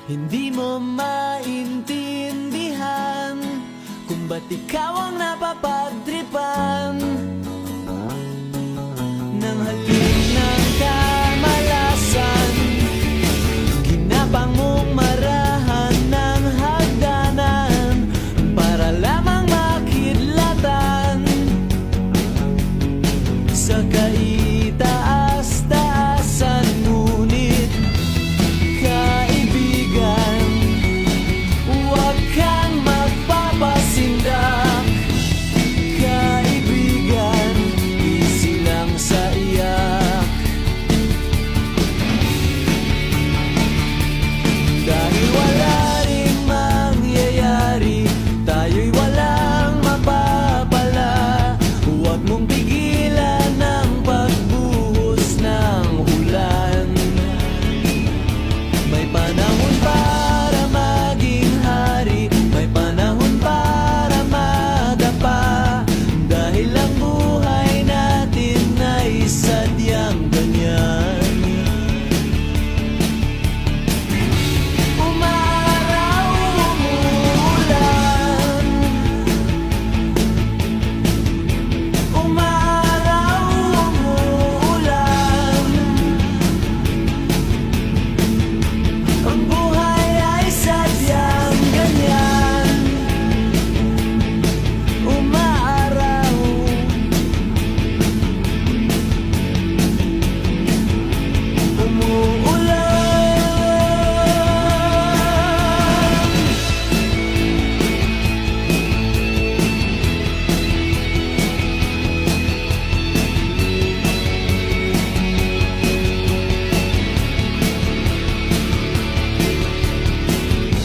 Hindi mo maintindihan kung ba't ikaw ang napapagtripan ng halik ng kamalasan. Ginapang mong marahan ng hagdanan para lamang makidlatan sa kaitaas-taasan. Ngunit kaibigan, huwag kang magpapasindak. Kaibigan, easy lang sa iyak. Dahil wala rin mangyayari, tayo'y walang mapapala. Huwag mong pigilan ang pagbuhos ng ulan. May panahon para maging hari, may panahon para madapa. Dahil ang buhay natin ay sadyang ganyan. Umaraw, umuulan. Umaraw, umuulan. Ang buhay ay sadyang ganyan. Umaaraw, umuulan.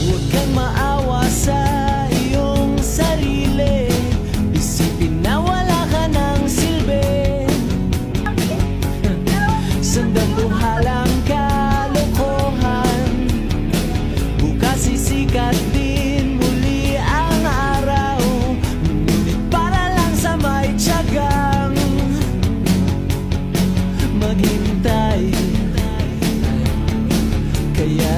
Huwag kang maawa sa iyong sarili. Isipin na wala ka ng silbi. Sandaluhalang kalokohan. Bukas sisikat din muli ang araw. Ngunit para lang sa may tiyagang maghintay. Kaya